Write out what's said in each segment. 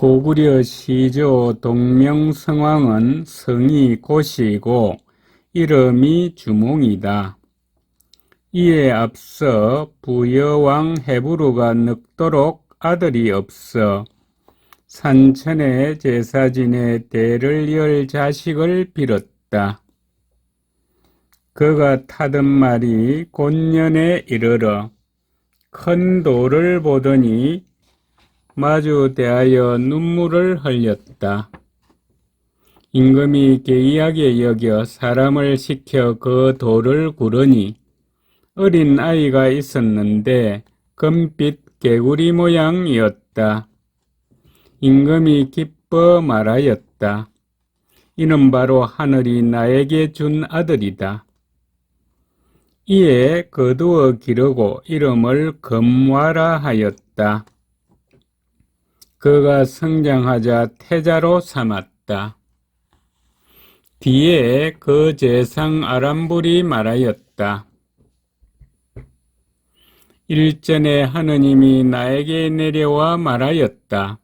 고구려 시조 동명성왕은 성이 고시이고 이름이 주몽이다. 이에 앞서 부여왕 헤부르가 늙도록 아들이 없어 산천의 제사진의 대를 이을 자식을 빌었다. 그가 타던 말이 곤년에 이르러 큰 돌을 보더니 마주 대하여 눈물을 흘렸다. 임금이 개의하게 여겨 사람을 시켜 그 돌을 구르니 어린 아이가 있었는데 금빛 개구리 모양이었다. 임금이 기뻐 말하였다. 이는 바로 하늘이 나에게 준 아들이다. 이에 거두어 기르고 이름을 금화라 하였다. 그가 성장하자 태자로 삼았다. 뒤에 그 제상 아람불이 말하였다. 일전에 하느님이 나에게 내려와 말하였다.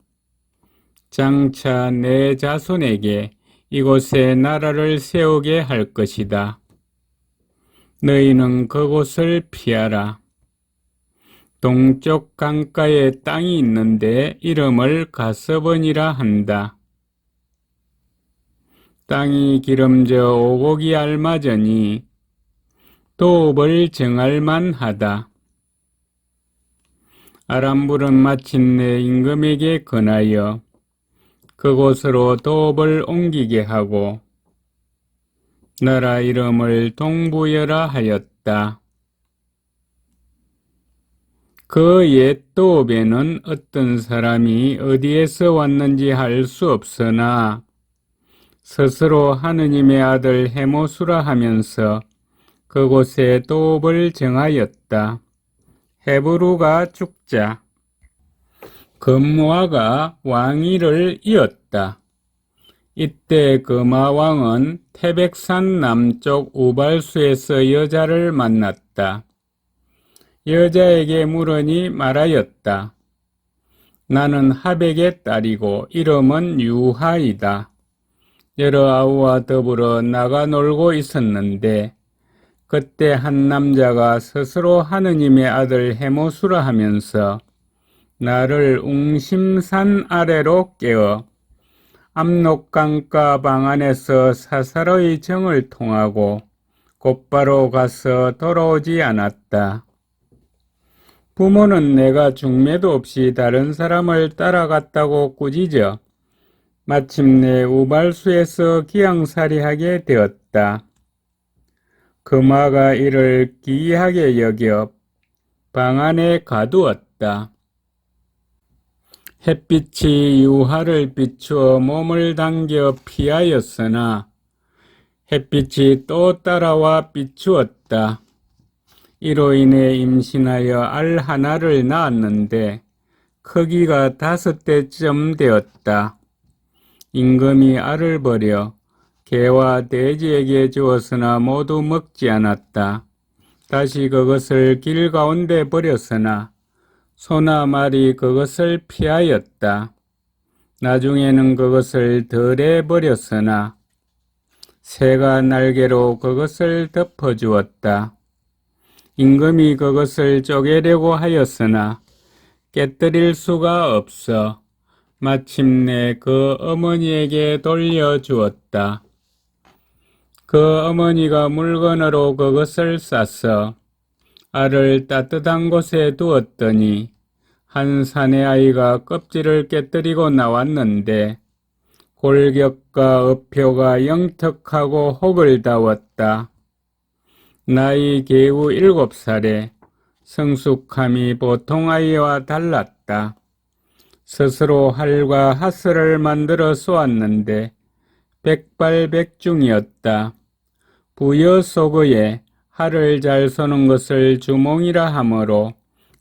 장차 내 자손에게 이곳에 나라를 세우게 할 것이다. 너희는 그곳을 피하라. 동쪽 강가에 땅이 있는데 이름을 가서번이라 한다. 땅이 기름져 오곡이 알맞으니 도읍을 정할 만하다. 아람불은 마침내 임금에게 권하여 그곳으로 도읍을 옮기게 하고 나라 이름을 동부여라 하였다. 그 옛 도읍에는 어떤 사람이 어디에서 왔는지 알 수 없으나 스스로 하느님의 아들 헤모수라 하면서 그곳에 도읍을 정하였다. 헤부르가 죽자 금화가 왕위를 이었다. 이때 금화왕은 태백산 남쪽 우발수에서 여자를 만났다. 여자에게 물으니 말하였다. 나는 하백의 딸이고 이름은 유하이다. 여러 아우와 더불어 나가 놀고 있었는데 그때 한 남자가 스스로 하느님의 아들 헤모수라 하면서 나를 웅심산 아래로 깨어 압록강가 방 안에서 사사로이 정을 통하고 곧바로 가서 돌아오지 않았다. 부모는 내가 중매도 없이 다른 사람을 따라갔다고 꾸짖어 마침내 우발수에서 기양살이하게 되었다. 금화가 이를 기이하게 여겨 방 안에 가두었다. 햇빛이 유하를 비추어 몸을 당겨 피하였으나 햇빛이 또 따라와 비추었다. 이로 인해 임신하여 알 하나를 낳았는데 크기가 5대쯤 되었다. 임금이 알을 버려 개와 돼지에게 주었으나 모두 먹지 않았다. 다시 그것을 길 가운데 버렸으나 소나 말이 그것을 피하였다. 나중에는 그것을 덜에 버렸으나 새가 날개로 그것을 덮어주었다. 임금이 그것을 쪼개려고 하였으나 깨뜨릴 수가 없어 마침내 그 어머니에게 돌려주었다. 그 어머니가 물건으로 그것을 싸서 알을 따뜻한 곳에 두었더니 한 사내 아이가 껍질을 깨뜨리고 나왔는데 골격과 어표가 영특하고 혹을 다웠다. 나이 겨우 7살에 성숙함이 보통 아이와 달랐다. 스스로 활과 하스를 만들어 쏘았는데 백발백중이었다. 부여 속의에 활을 잘 쏘는 것을 주몽이라 하므로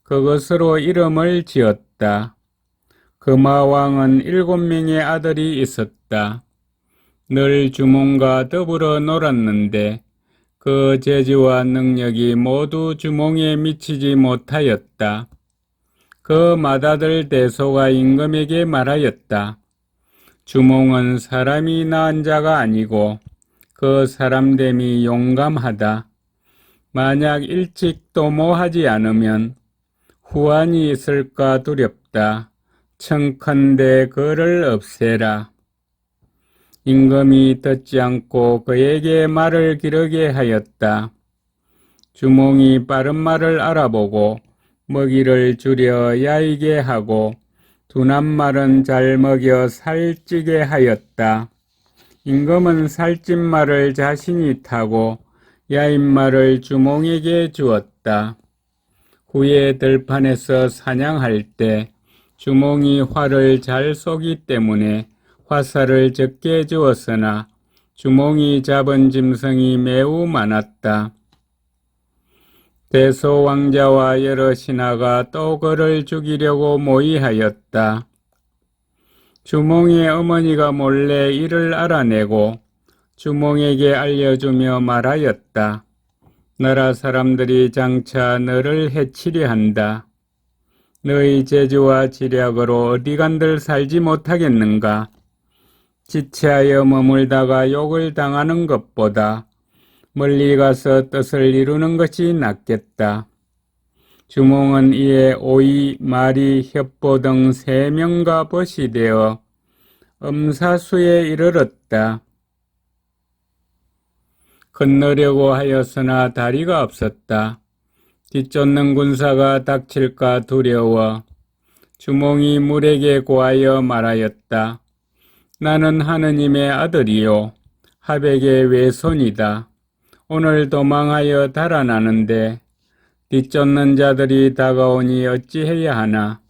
그것으로 이름을 지었다. 금화왕은 7명의 아들이 있었다. 늘 주몽과 더불어 놀았는데 그 재주와 능력이 모두 주몽에 미치지 못하였다. 그 맏아들 대소가 임금에게 말하였다. 주몽은 사람이 낳은 자가 아니고 그 사람됨이 용감하다. 만약 일찍 도모하지 않으면 후환이 있을까 두렵다. 청컨대 그를 없애라. 임금이 듣지 않고 그에게 말을 기르게 하였다. 주몽이 빠른 말을 알아보고 먹이를 줄여 야이게 하고 둔한 말은 잘 먹여 살찌게 하였다. 임금은 살찐 말을 자신이 타고 야인 말을 주몽에게 주었다. 후에 들판에서 사냥할 때 주몽이 활을 잘 쏘기 때문에 화살을 적게 주었으나 주몽이 잡은 짐승이 매우 많았다. 대소 왕자와 여러 신하가 또 그를 죽이려고 모의하였다. 주몽의 어머니가 몰래 이를 알아내고 주몽에게 알려주며 말하였다. 나라 사람들이 장차 너를 해치려 한다. 너희 재주와 지략으로 어디간들 살지 못하겠는가? 지체하여 머물다가 욕을 당하는 것보다 멀리 가서 뜻을 이루는 것이 낫겠다. 주몽은 이에 오이, 마리, 협보 등 3명과 벗이 되어 엄사수에 이르렀다. 건너려고 하였으나 다리가 없었다. 뒤쫓는 군사가 닥칠까 두려워 주몽이 물에게 고하여 말하였다. 나는 하느님의 아들이요 하백의 외손이다. 오늘 도망하여 달아나는데 뒤쫓는 자들이 다가오니 어찌해야 하나.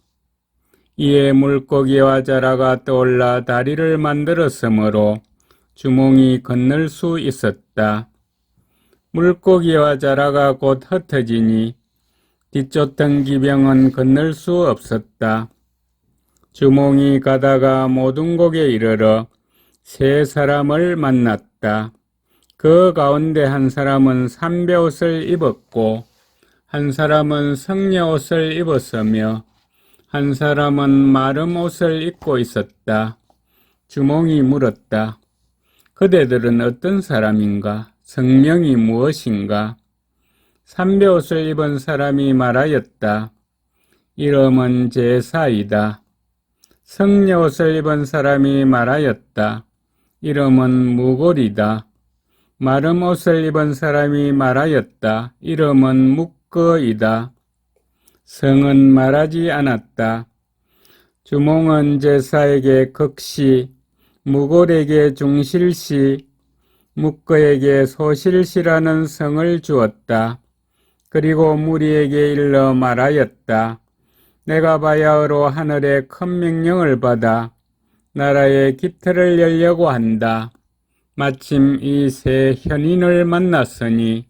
이에 물고기와 자라가 떠올라 다리를 만들었으므로 주몽이 건널 수 있었다. 물고기와 자라가 곧 흩어지니 뒤쫓던 기병은 건널 수 없었다. 주몽이 가다가 모든 곡에 이르러 3사람을 만났다. 그 가운데 한 사람은 삼배옷을 입었고 한 사람은 성녀옷을 입었으며 한 사람은 마름 옷을 입고 있었다. 주몽이 물었다. 그대들은 어떤 사람인가? 성명이 무엇인가? 삼배옷을 입은 사람이 말하였다. 이름은 제사이다. 성녀옷을 입은 사람이 말하였다. 이름은 무골이다. 마름 옷을 입은 사람이 말하였다. 이름은 묵거이다. 성은 말하지 않았다. 주몽은 제사에게 극시, 무골에게 중실시, 묵거에게 소실시라는 성을 주었다. 그리고 무리에게 일러 말하였다. 내가 바야흐로 하늘의 큰 명령을 받아 나라의 기틀을 열려고 한다. 마침 이 3 현인을 만났으니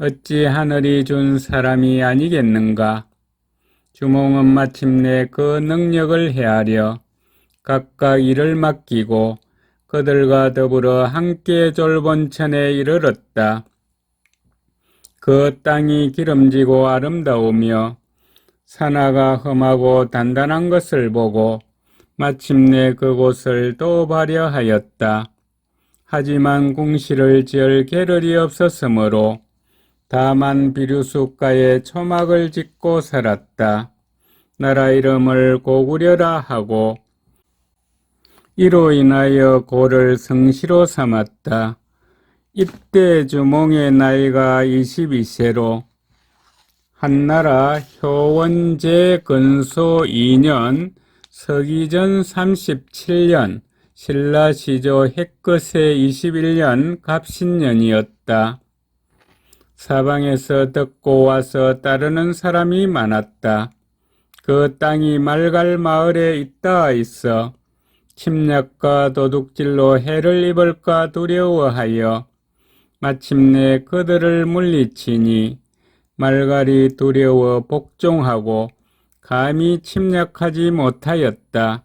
어찌 하늘이 준 사람이 아니겠는가? 주몽은 마침내 그 능력을 헤아려 각각 일을 맡기고 그들과 더불어 함께 졸본천에 이르렀다. 그 땅이 기름지고 아름다우며 산하가 험하고 단단한 것을 보고 마침내 그곳을 또 발여하였다. 하지만 궁실을 지을 겨를이 없었으므로 다만 비류숲가에 초막을 짓고 살았다. 나라 이름을 고구려라 하고 이로 인하여 고를 성시로 삼았다. 이때 주몽의 나이가 22세로 한나라 효원제 근소 2년 서기전 37년 신라 시조 핵거세 21년 갑신년이었다. 사방에서 듣고 와서 따르는 사람이 많았다. 그 땅이 말갈 마을에 있다 있어 침략과 도둑질로 해를 입을까 두려워하여 마침내 그들을 물리치니 말갈이 두려워 복종하고 감히 침략하지 못하였다.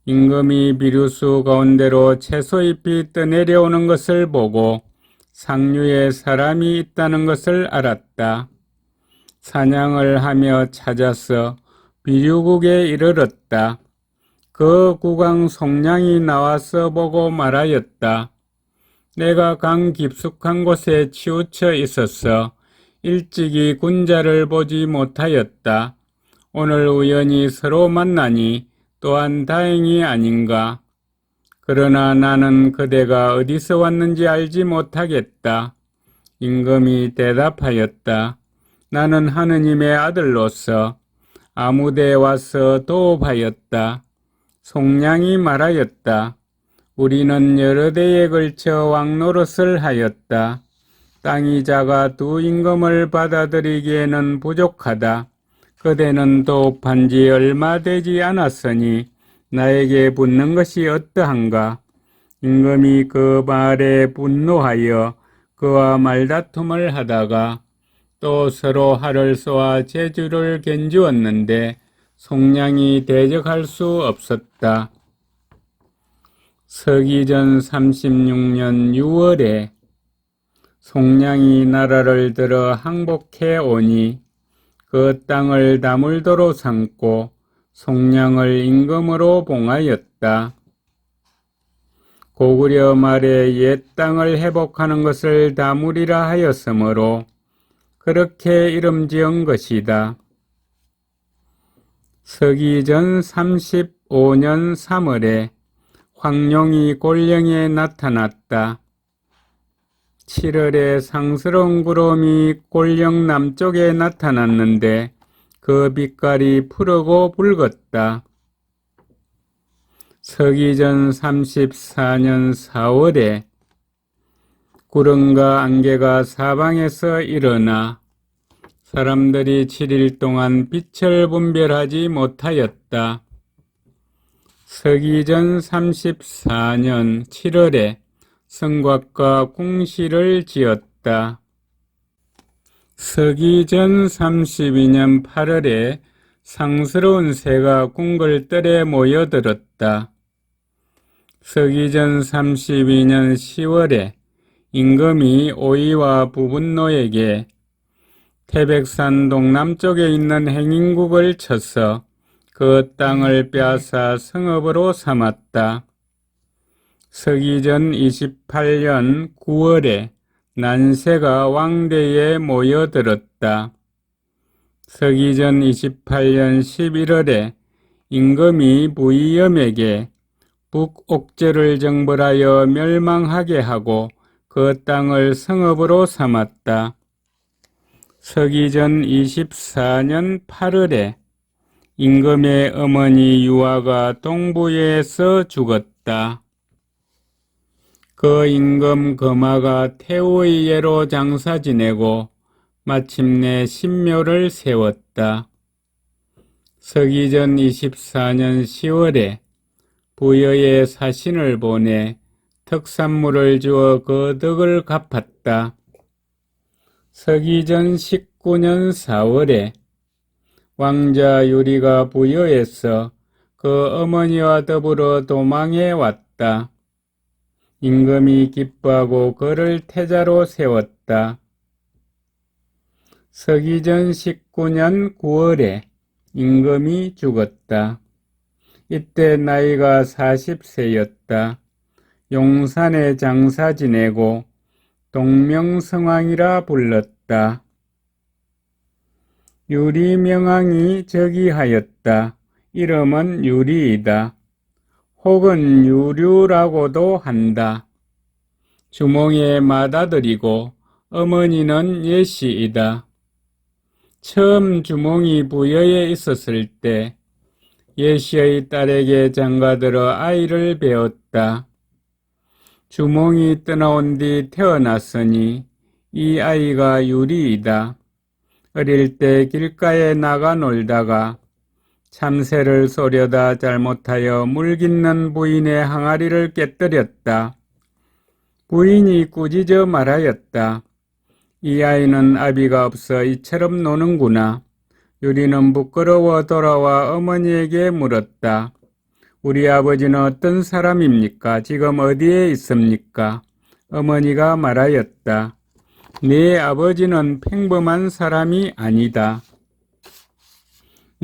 임금이 비류수 가운데로 채소잎이 떠내려오는 것을 보고 상류에 사람이 있다는 것을 알았다. 사냥을 하며 찾아서 비류국에 이르렀다. 그 국왕 송량이 나와서 보고 말하였다. 내가 강 깊숙한 곳에 치우쳐 있어서 일찍이 군자를 보지 못하였다. 오늘 우연히 서로 만나니 또한 다행이 아닌가. 그러나 나는 그대가 어디서 왔는지 알지 못하겠다. 임금이 대답하였다. 나는 하느님의 아들로서 아무데에 와서 도읍하였다. 송량이 말하였다. 우리는 여러 대에 걸쳐 왕노릇을 하였다. 땅이 작아 두 임금을 받아들이기에는 부족하다. 그대는 도읍한 지 얼마 되지 않았으니 나에게 묻는 것이 어떠한가? 임금이 그 말에 분노하여 그와 말다툼을 하다가 또 서로 활을 쏘아 제주를 견주었는데 송량이 대적할 수 없었다. 서기전 36년 6월에 송량이 나라를 들어 항복해 오니 그 땅을 다물도로 삼고 송량을 임금으로 봉하였다. 고구려 말에 옛 땅을 회복하는 것을 다물이라 하였으므로 그렇게 이름 지은 것이다. 서기전 35년 3월에 황룡이 곤령에 나타났다. 7월에 상스러운 구름이 곤령 남쪽에 나타났는데 그 빛깔이 푸르고 붉었다. 서기전 34년 4월에 구름과 안개가 사방에서 일어나 사람들이 7일 동안 빛을 분별하지 못하였다. 서기전 34년 7월에 성곽과 궁실을 지었다. 서기전 32년 8월에 상스러운 새가 궁궐뜰에 모여들었다. 서기전 32년 10월에 임금이 오이와 부분노에게 태백산 동남쪽에 있는 행인국을 쳐서 그 땅을 빼앗아 성읍으로 삼았다. 서기전 28년 9월에 난세가 왕대에 모여들었다. 서기전 28년 11월에 임금이 부이염에게 북옥제를 정벌하여 멸망하게 하고 그 땅을 성읍으로 삼았다. 서기전 24년 8월에 임금의 어머니 유아가 동부에서 죽었다. 그 임금 거마가 태우의 예로 장사 지내고 마침내 신묘를 세웠다. 서기전 24년 10월에 부여에 사신을 보내 특산물을 주어 그 덕을 갚았다. 서기전 19년 4월에 왕자 유리가 부여에서 그 어머니와 더불어 도망해 왔다. 임금이 기뻐하고 그를 태자로 세웠다. 서기전 19년 9월에 임금이 죽었다. 이때 나이가 40세였다. 용산에 장사 지내고 동명성왕이라 불렀다. 유리명왕이 즉위하였다. 이름은 유리이다. 혹은 유류라고도 한다. 주몽의 맏아들이고 어머니는 예시이다. 처음 주몽이 부여에 있었을 때 예시의 딸에게 장가들어 아이를 배웠다. 주몽이 떠나온 뒤 태어났으니 이 아이가 유리이다. 어릴 때 길가에 나가 놀다가 참새를 쏘려다 잘못하여 물깃는 부인의 항아리를 깨뜨렸다. 부인이 꾸짖어 말하였다. 이 아이는 아비가 없어 이처럼 노는구나. 유리는 부끄러워 돌아와 어머니에게 물었다. 우리 아버지는 어떤 사람입니까? 지금 어디에 있습니까? 어머니가 말하였다. 네 아버지는 평범한 사람이 아니다.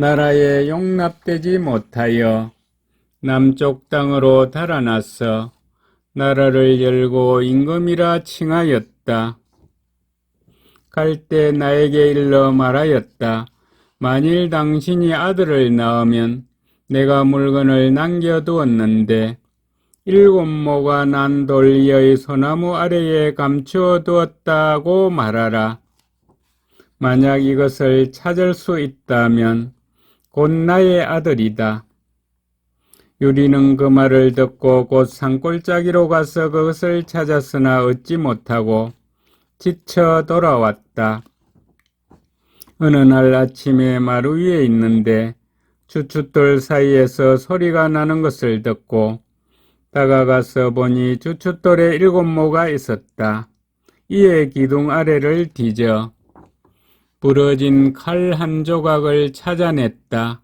나라에 용납되지 못하여 남쪽 땅으로 달아나서 나라를 열고 임금이라 칭하였다. 갈 때 나에게 일러 말하였다. 만일 당신이 아들을 낳으면 내가 물건을 남겨두었는데 7모가 난 돌리의 소나무 아래에 감추어 두었다고 말하라. 만약 이것을 찾을 수 있다면 곧 나의 아들이다. 유리는 그 말을 듣고 곧 산골짜기로 가서 그것을 찾았으나 얻지 못하고 지쳐 돌아왔다. 어느 날 아침에 마루 위에 있는데 주춧돌 사이에서 소리가 나는 것을 듣고 다가가서 보니 주춧돌에 7모가 있었다. 이에 기둥 아래를 뒤져 부러진 칼 한 조각을 찾아냈다.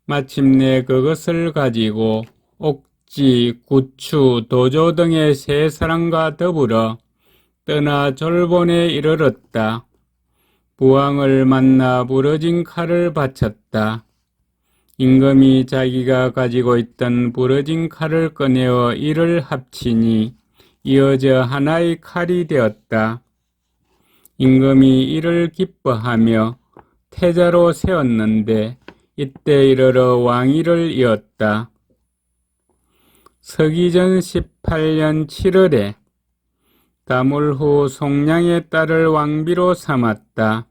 마침내 그것을 가지고 옥지, 구추, 도조 등의 세 사람과 더불어 떠나 졸본에 이르렀다. 부왕을 만나 부러진 칼을 바쳤다. 임금이 자기가 가지고 있던 부러진 칼을 꺼내어 이를 합치니 이어져 하나의 칼이 되었다. 임금이 이를 기뻐하며 태자로 세웠는데 이때 이르러 왕위를 이었다. 서기전 18년 7월에 다물 후 송량의 딸을 왕비로 삼았다.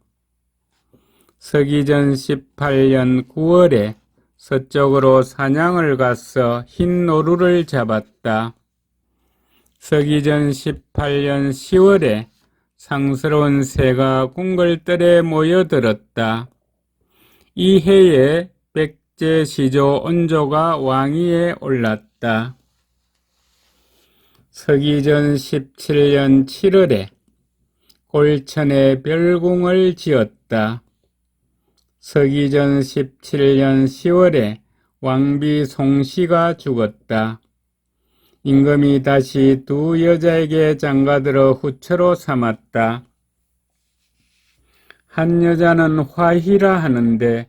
서기전 18년 9월에 서쪽으로 사냥을 가서 흰 노루를 잡았다. 서기전 18년 10월에 상스러운 새가 궁궐들에 모여들었다. 이 해에 백제 시조 온조가 왕위에 올랐다. 서기전 17년 7월에 골천에 별궁을 지었다. 서기전 17년 10월에 왕비 송씨가 죽었다. 임금이 다시 두 여자에게 장가들어 후처로 삼았다. 한 여자는 화희라 하는데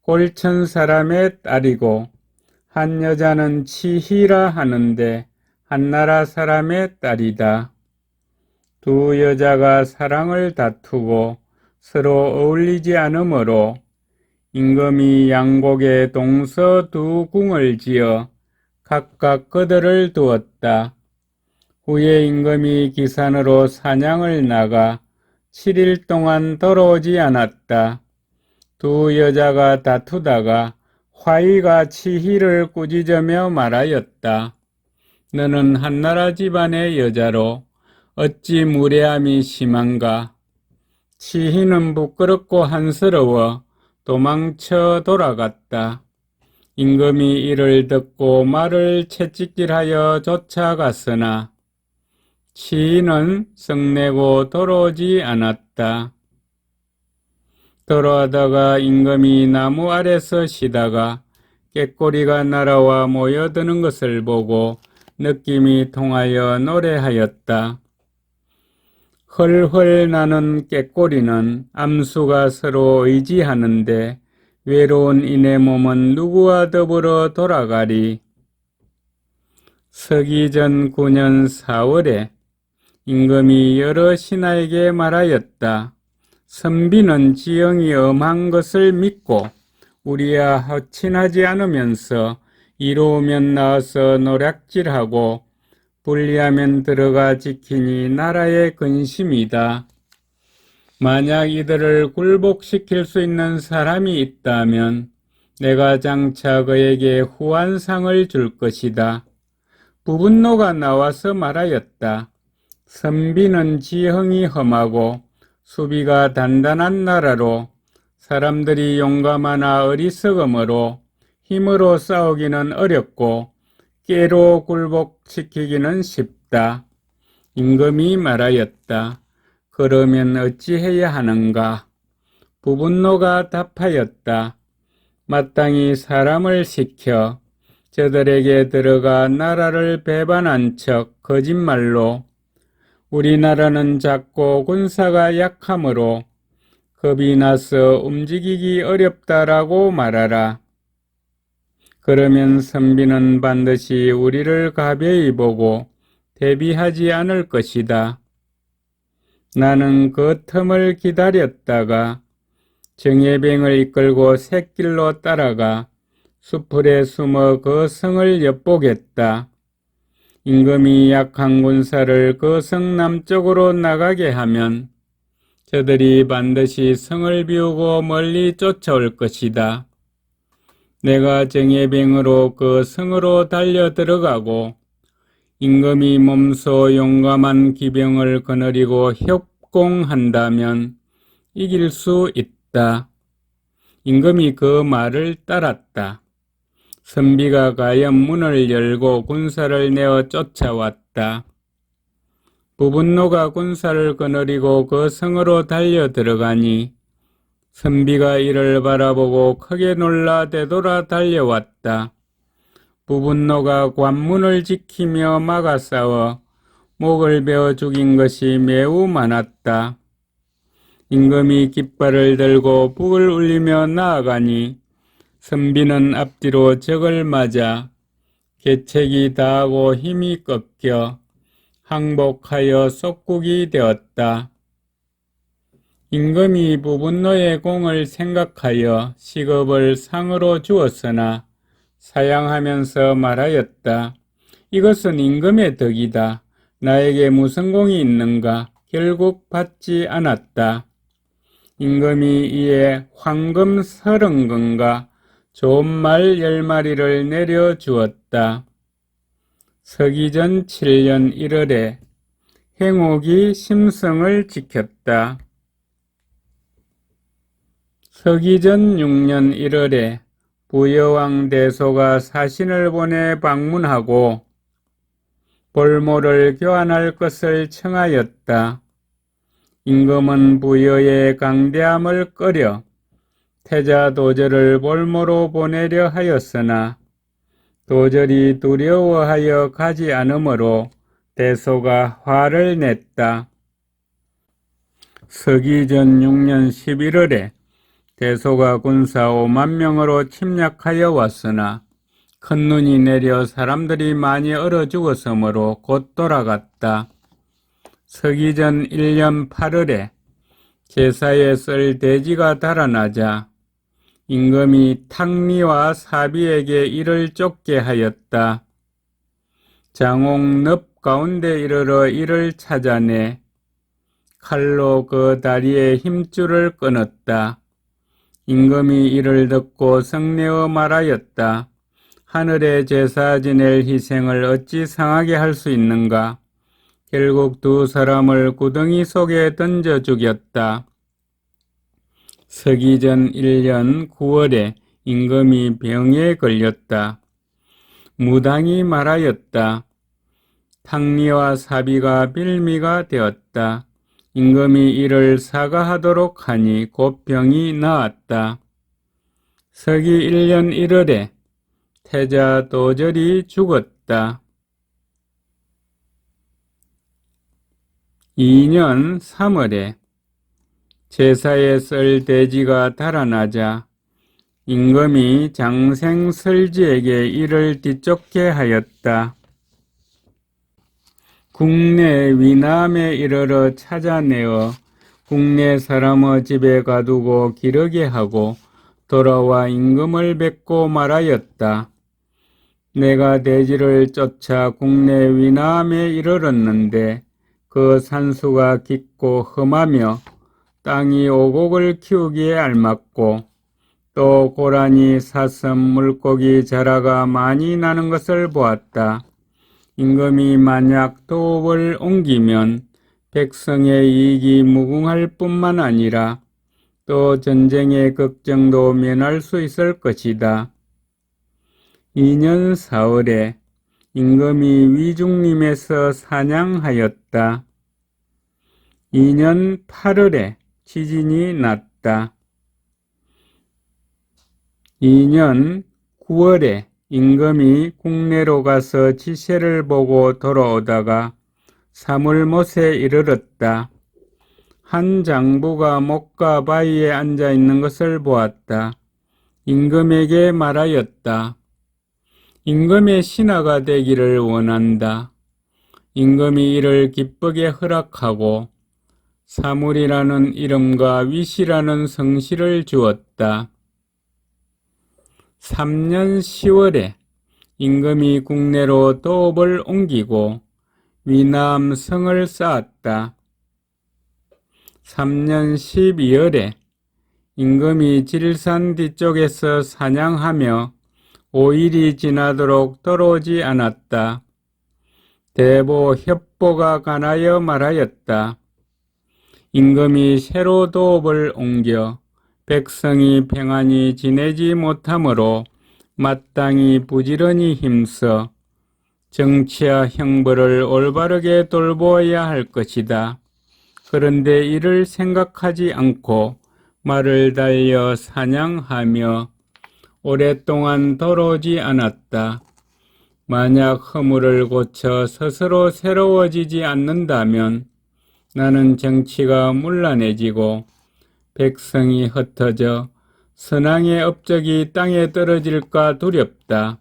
골천 사람의 딸이고 한 여자는 치희라 하는데 한나라 사람의 딸이다. 두 여자가 사랑을 다투고 서로 어울리지 않으므로 임금이 양곡에 동서 두 궁을 지어 각각 그들을 두었다. 후에 임금이 기산으로 사냥을 나가 7일 동안 돌아오지 않았다. 두 여자가 다투다가 화희가 치희를 꾸짖으며 말하였다. 너는 한나라 집안의 여자로 어찌 무례함이 심한가? 치희는 부끄럽고 한스러워 도망쳐 돌아갔다. 임금이 이를 듣고 말을 채찍질하여 쫓아갔으나 치희는 성내고 돌아오지 않았다. 돌아오다가 임금이 나무 아래서 쉬다가 꾀꼬리가 날아와 모여드는 것을 보고 느낌이 통하여 노래하였다. 헐헐 나는 꾀꼬리는 암수가 서로 의지하는데 외로운 이내 몸은 누구와 더불어 돌아가리. 서기전 9년 4월에 임금이 여러 신하에게 말하였다. 선비는 지형이 엄한 것을 믿고 우리와 허친하지 않으면서 이로우면 나와서 노략질하고 불리하면 들어가 지키니 나라의 근심이다. 만약 이들을 굴복시킬 수 있는 사람이 있다면 내가 장차 그에게 후한상을 줄 것이다. 부분노가 나와서 말하였다. 선비는 지형이 험하고 수비가 단단한 나라로 사람들이 용감하나 어리석음으로 힘으로 싸우기는 어렵고 깨로 굴복시키기는 쉽다. 임금이 말하였다. 그러면 어찌해야 하는가? 부분노가 답하였다. 마땅히 사람을 시켜 저들에게 들어가 나라를 배반한 척 거짓말로 우리나라는 작고 군사가 약하므로 겁이 나서 움직이기 어렵다라고 말하라. 그러면 선비는 반드시 우리를 가벼이 보고 대비하지 않을 것이다. 나는 그 틈을 기다렸다가 정예병을 이끌고 샛길로 따라가 수풀에 숨어 그 성을 엿보겠다. 임금이 약한 군사를 그 성 남쪽으로 나가게 하면 저들이 반드시 성을 비우고 멀리 쫓아올 것이다. 내가 정예병으로 그 성으로 달려 들어가고 임금이 몸소 용감한 기병을 거느리고 협공한다면 이길 수 있다. 임금이 그 말을 따랐다. 선비가 가연 문을 열고 군사를 내어 쫓아왔다. 부분노가 군사를 거느리고 그 성으로 달려 들어가니 선비가 이를 바라보고 크게 놀라 되돌아 달려왔다. 부분노가 관문을 지키며 막아 싸워 목을 베어 죽인 것이 매우 많았다. 임금이 깃발을 들고 북을 울리며 나아가니 선비는 앞뒤로 적을 맞아 계책이 다하고 힘이 꺾여 항복하여 속국이 되었다. 임금이 부분노의 공을 생각하여 시급을 상으로 주었으나 사양하면서 말하였다. 이것은 임금의 덕이다. 나에게 무슨 공이 있는가? 결국 받지 않았다. 임금이 이에 황금 30근과 좋은 말 10마리를 내려주었다. 서기전 7년 1월에 행옥이 심성을 지켰다. 서기전 6년 1월에 부여왕 대소가 사신을 보내 방문하고 볼모를 교환할 것을 청하였다. 임금은 부여의 강대함을 꺼려 태자 도절을 볼모로 보내려 하였으나 도절이 두려워하여 가지 않으므로 대소가 화를 냈다. 서기전 6년 11월에 대소가 군사 5만 명으로 침략하여 왔으나 큰 눈이 내려 사람들이 많이 얼어 죽었으므로 곧 돌아갔다. 서기전 1년 8월에 제사에 쓸 돼지가 달아나자 임금이 탕리와 사비에게 이를 쫓게 하였다. 장옥 늪 가운데 이르러 이를 찾아내 칼로 그 다리의 힘줄을 끊었다. 임금이 이를 듣고 성내어 말하였다. 하늘의 제사 지낼 희생을 어찌 상하게 할 수 있는가? 결국 두 사람을 구덩이 속에 던져 죽였다. 서기전 1년 9월에 임금이 병에 걸렸다. 무당이 말하였다. 탕리와 사비가 빌미가 되었다. 임금이 이를 사과하도록 하니 곧 병이 나았다. 서기 1년 1월에 태자 도절이 죽었다. 2년 3월에 제사에 쓸 돼지가 달아나자 임금이 장생 설지에게 이를 뒤쫓게 하였다. 국내 위남에 이르러 찾아내어 국내 사람의 집에 가두고 기르게 하고 돌아와 임금을 뵙고 말하였다. 내가 돼지를 쫓아 국내 위남에 이르렀는데 그 산수가 깊고 험하며 땅이 오곡을 키우기에 알맞고 또 고라니, 사슴, 물고기, 자라가 많이 나는 것을 보았다. 임금이 만약 도읍을 옮기면 백성의 이익이 무궁할 뿐만 아니라 또 전쟁의 걱정도 면할 수 있을 것이다. 2년 4월에 임금이 위중림에서 사냥하였다. 2년 8월에 지진이 났다. 2년 9월에 임금이 국내로 가서 지세를 보고 돌아오다가 사물못에 이르렀다. 한 장부가 목가 바위에 앉아 있는 것을 보았다. 임금에게 말하였다. 임금의 신하가 되기를 원한다. 임금이 이를 기쁘게 허락하고 사물이라는 이름과 위시라는 성씨를 주었다. 3년 10월에 임금이 국내로 도읍을 옮기고 위남성을 쌓았다. 3년 12월에 임금이 질산 뒤쪽에서 사냥하며 5일이 지나도록 돌아오지 않았다. 대보 협보가 관하여 말하였다. 임금이 새로 도읍을 옮겨 백성이 평안히 지내지 못하므로 마땅히 부지런히 힘써 정치와 형벌을 올바르게 돌보아야 할 것이다. 그런데 이를 생각하지 않고 말을 달려 사냥하며 오랫동안 돌아오지 않았다. 만약 허물을 고쳐 스스로 새로워지지 않는다면 나는 정치가 문란해지고 백성이 흩어져 선왕의 업적이 땅에 떨어질까 두렵다.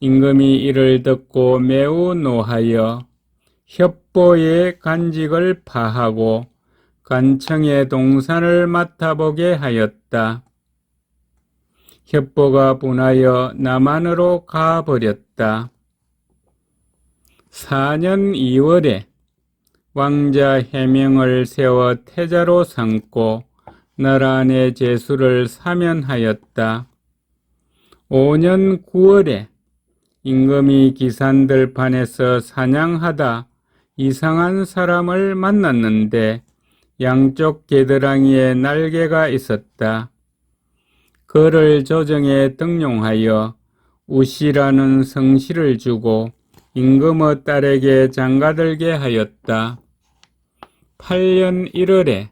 임금이 이를 듣고 매우 노하여 협보의 간직을 파하고 관청의 동산을 맡아보게 하였다. 협보가 분하여 남한으로 가버렸다. 4년 2월에 왕자 해명을 세워 태자로 삼고 나라 안의 제수를 사면하였다. 5년 9월에 임금이 기산들판에서 사냥하다 이상한 사람을 만났는데 양쪽 겨드랑이에 날개가 있었다. 그를 조정에 등용하여 우시라는 성씨를 주고 임금의 딸에게 장가들게 하였다. 8년 1월에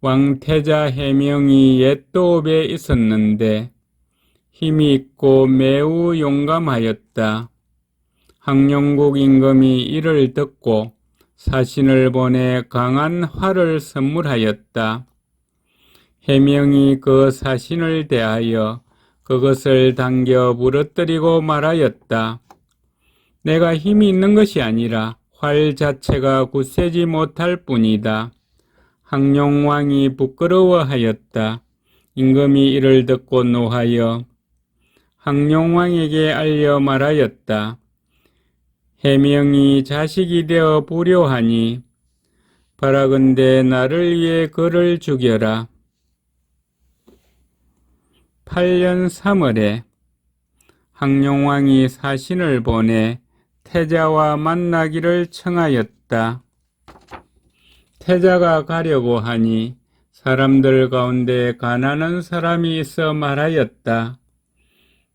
왕태자 해명이 옛 도읍에 있었는데 힘이 있고 매우 용감하였다. 항용국 임금이 이를 듣고 사신을 보내 강한 활을 선물하였다. 해명이 그 사신을 대하여 그것을 당겨 부러뜨리고 말하였다. 내가 힘이 있는 것이 아니라 활 자체가 굳세지 못할 뿐이다. 항용왕이 부끄러워하였다. 임금이 이를 듣고 노하여 항용왕에게 알려 말하였다. 해명이 자식이 되어 불효하니 바라건대 나를 위해 그를 죽여라. 8년 3월에 항용왕이 사신을 보내 태자와 만나기를 청하였다. 태자가 가려고 하니 사람들 가운데 가난한 사람이 있어 말하였다.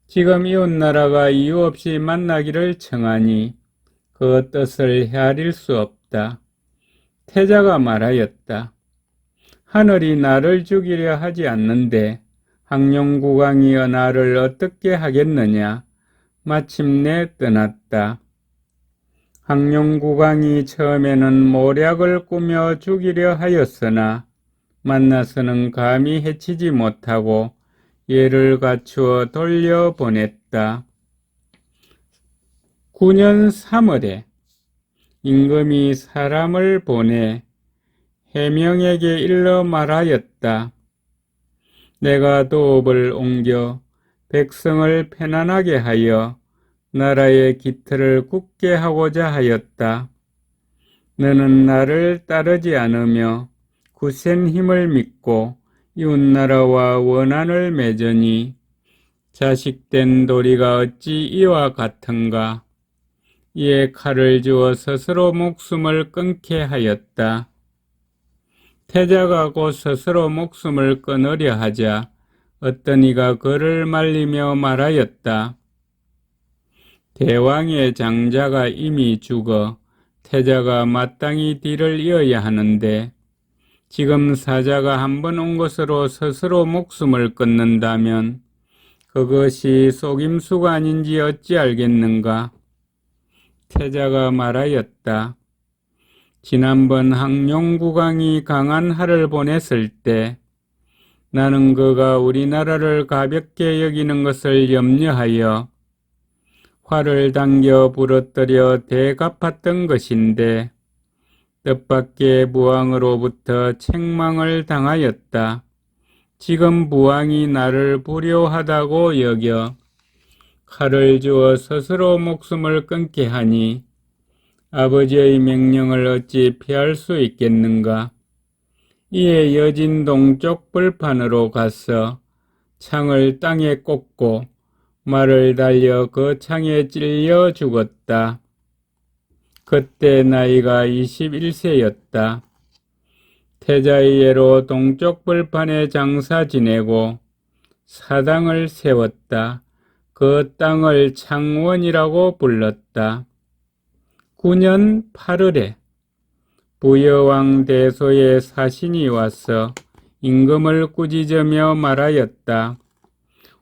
지금 이웃나라가 이유 없이 만나기를 청하니 그 뜻을 헤아릴 수 없다. 태자가 말하였다. 하늘이 나를 죽이려 하지 않는데 항용국왕이 나를 어떻게 하겠느냐. 마침내 떠났다. 항용국왕이 처음에는 모략을 꾸며 죽이려 하였으나 만나서는 감히 해치지 못하고 예를 갖추어 돌려보냈다. 9년 3월에 임금이 사람을 보내 해명에게 일러 말하였다. 내가 도읍을 옮겨 백성을 편안하게 하여 나라의 기틀을 굳게 하고자 하였다. 너는 나를 따르지 않으며 굳센 힘을 믿고 이웃나라와 원한을 맺으니 자식된 도리가 어찌 이와 같은가. 이에 칼을 주어 스스로 목숨을 끊게 하였다. 태자가 곧 스스로 목숨을 끊으려 하자 어떤 이가 그를 말리며 말하였다. 대왕의 장자가 이미 죽어 태자가 마땅히 뒤를 이어야 하는데 지금 사자가 한 번 온 것으로 스스로 목숨을 끊는다면 그것이 속임수가 아닌지 어찌 알겠는가. 태자가 말하였다. 지난번 항룡국왕이 강한 활을 보냈을 때 나는 그가 우리나라를 가볍게 여기는 것을 염려하여 활을 당겨 부러뜨려 대갚았던 것인데 뜻밖의 무왕으로부터 책망을 당하였다. 지금 무왕이 나를 불효하다고 여겨 칼을 주어 스스로 목숨을 끊게 하니 아버지의 명령을 어찌 피할 수 있겠는가? 이에 여진 동쪽 벌판으로 가서 창을 땅에 꽂고 말을 달려 그 창에 찔려 죽었다. 그때 나이가 21세였다. 태자의 예로 동쪽 벌판에 장사 지내고 사당을 세웠다. 그 땅을 창원이라고 불렀다. 9년 8월에 부여왕 대소의 사신이 와서 임금을 꾸짖으며 말하였다.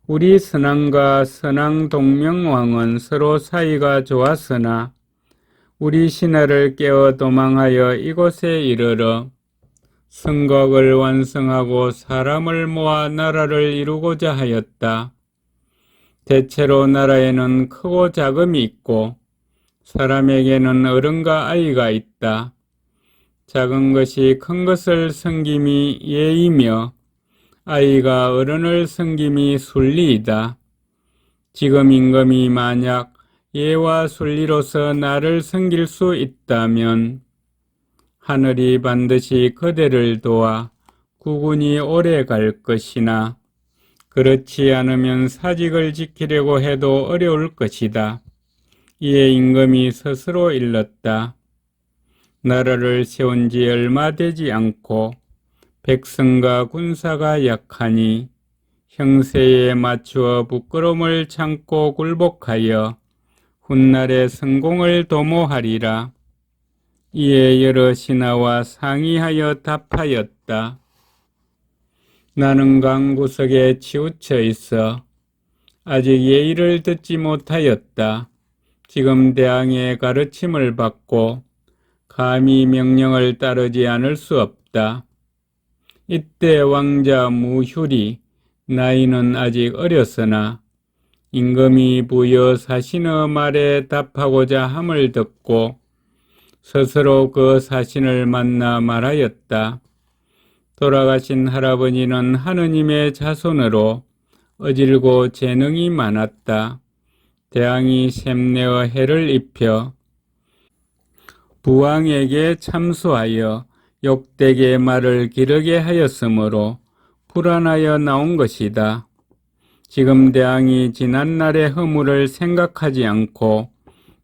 우리 선왕과 선왕 동명왕은 서로 사이가 좋았으나 우리 신하를 깨워 도망하여 이곳에 이르러 성곽을 완성하고 사람을 모아 나라를 이루고자 하였다. 대체로 나라에는 크고 작음이 있고 사람에게는 어른과 아이가 있다. 작은 것이 큰 것을 섬김이 예이며 아이가 어른을 섬김이 순리이다. 지금 임금이 만약 예와 순리로서 나를 섬길 수 있다면 하늘이 반드시 그대를 도와 국운이 오래 갈 것이나 그렇지 않으면 사직을 지키려고 해도 어려울 것이다. 이에 임금이 스스로 일렀다. 나라를 세운 지 얼마 되지 않고 백성과 군사가 약하니 형세에 맞추어 부끄러움을 참고 굴복하여 훗날의 성공을 도모하리라. 이에 여러 신하와 상의하여 답하였다. 나는 강구석에 치우쳐 있어 아직 예의를 듣지 못하였다. 지금 대왕의 가르침을 받고 감히 명령을 따르지 않을 수 없다. 이때 왕자 무휴리 나이는 아직 어렸으나 임금이 부여 사신의 말에 답하고자 함을 듣고 스스로 그 사신을 만나 말하였다. 돌아가신 할아버지는 하느님의 자손으로 어질고 재능이 많았다. 대왕이 샘내어 해를 입혀 부왕에게 참수하여 욕되게 말을 기르게 하였으므로 불안하여 나온 것이다. 지금 대왕이 지난날의 허물을 생각하지 않고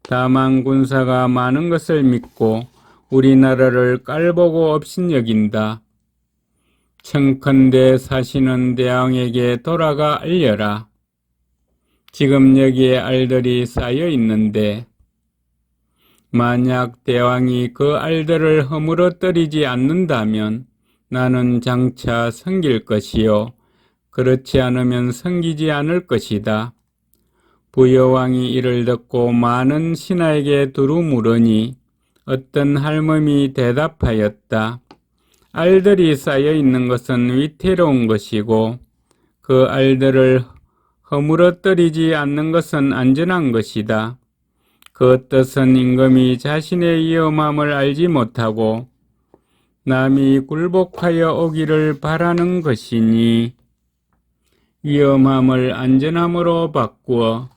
다만 군사가 많은 것을 믿고 우리나라를 깔보고 업신여긴다. 청컨대 사신은 대왕에게 돌아가 알려라. 지금 여기에 알들이 쌓여 있는데 만약 대왕이 그 알들을 허물어뜨리지 않는다면 나는 장차 섬길 것이요 그렇지 않으면 섬기지 않을 것이다. 부여왕이 이를 듣고 많은 신하에게 두루 물으니 어떤 할멈이 대답하였다. 알들이 쌓여 있는 것은 위태로운 것이고 그 알들을 허물어뜨리지 않는 것은 안전한 것이다. 그 뜻은 임금이 자신의 위험함을 알지 못하고 남이 굴복하여 오기를 바라는 것이니 위험함을 안전함으로 바꾸어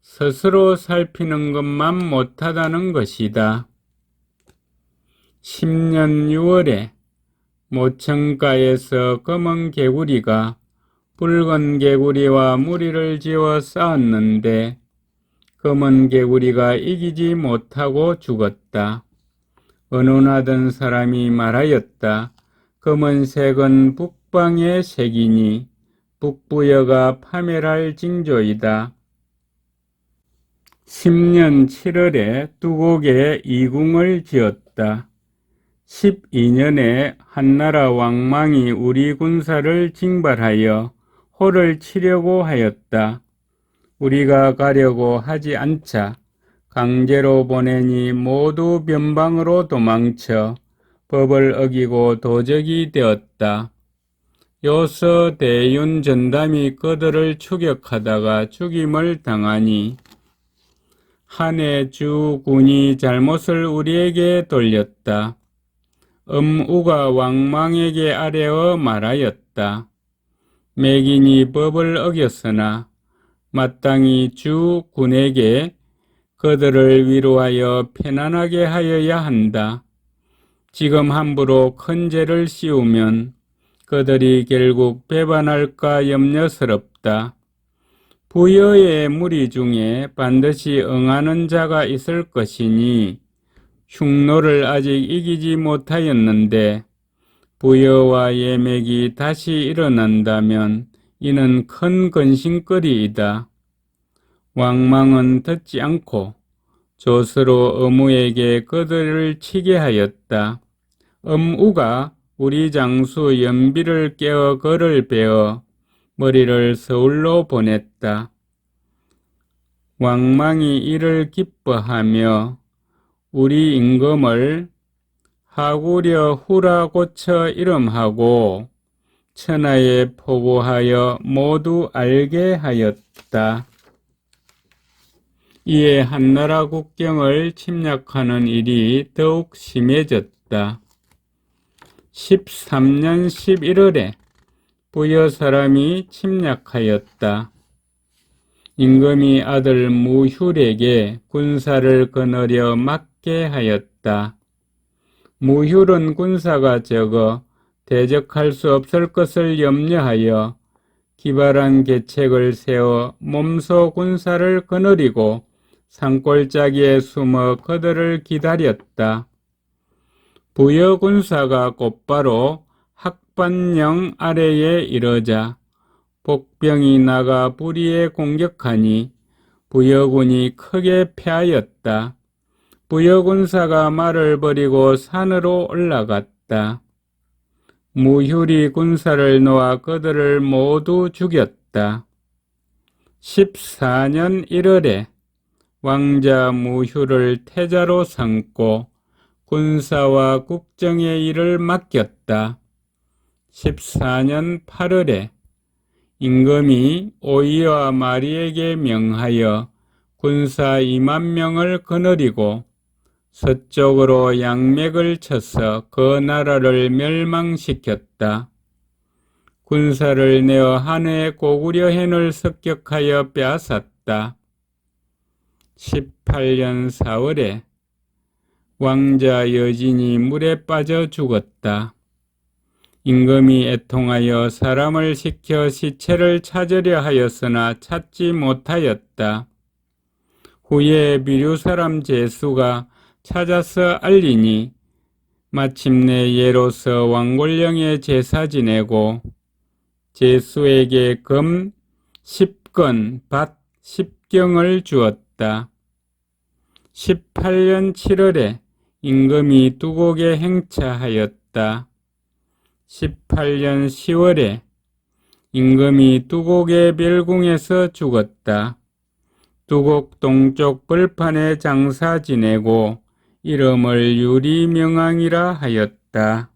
스스로 살피는 것만 못하다는 것이다. 10년 6월에 모청가에서 검은 개구리가 붉은 개구리와 무리를 지어 싸웠는데 검은 개구리가 이기지 못하고 죽었다. 언론하던 사람이 말하였다. 검은색은 북방의 색이니 북부여가 파멸할 징조이다. 10년 7월에 두곡에 이궁을 지었다. 12년에 한나라 왕망이 우리 군사를 징발하여 호를 치려고 하였다. 우리가 가려고 하지 않자 강제로 보내니 모두 변방으로 도망쳐 법을 어기고 도적이 되었다. 요서 대윤 전담이 그들을 추격하다가 죽임을 당하니 한해 주군이 잘못을 우리에게 돌렸다. 음우가 왕망에게 아뢰어 말하였다. 매긴이 법을 어겼으나 마땅히 주군에게 그들을 위로하여 편안하게 하여야 한다. 지금 함부로 큰 죄를 씌우면 그들이 결국 배반할까 염려스럽다. 부여의 무리 중에 반드시 응하는 자가 있을 것이니 흉노를 아직 이기지 못하였는데 부여와 예맥이 다시 일어난다면 이는 큰 근심거리이다. 왕망은 듣지 않고 조스로 어무에게 그들을 치게 하였다. 음우가 우리 장수 연비를 깨어 그를 베어 머리를 서울로 보냈다. 왕망이 이를 기뻐하며 우리 임금을 하구려 후라 고쳐 이름하고 천하에 포고하여 모두 알게 하였다. 이에 한나라 국경을 침략하는 일이 더욱 심해졌다. 13년 11월에 부여 사람이 침략하였다. 임금이 아들 무휼에게 군사를 거느려 맡게 하였다. 무휼은 군사가 적어 대적할 수 없을 것을 염려하여 기발한 계책을 세워 몸소 군사를 거느리고 산골짜기에 숨어 그들을 기다렸다. 부여 군사가 곧바로 학반령 아래에 이르자 복병이 나가 불의에 공격하니 부여군이 크게 패하였다. 부여 군사가 말을 버리고 산으로 올라갔다. 무휼이 군사를 놓아 그들을 모두 죽였다. 14년 1월에 왕자 무휼을 태자로 삼고 군사와 국정의 일을 맡겼다. 14년 8월에 임금이 오이와 마리에게 명하여 군사 2만 명을 거느리고 서쪽으로 양맥을 쳐서 그 나라를 멸망시켰다. 군사를 내어 한해 고구려현을 습격하여 빼앗았다. 18년 4월에 왕자 여진이 물에 빠져 죽었다. 임금이 애통하여 사람을 시켜 시체를 찾으려 하였으나 찾지 못하였다. 후에 비류 사람 제수가 찾아서 알리니 마침내 예로서 왕골령에 제사 지내고 제수에게 금 10건 밭 10경을 주었다. 18년 7월에 임금이 두곡에 행차하였다. 18년 10월에 임금이 두곡의 별궁에서 죽었다. 두곡 동쪽 벌판에 장사 지내고 이름을 유리명왕이라 하였다.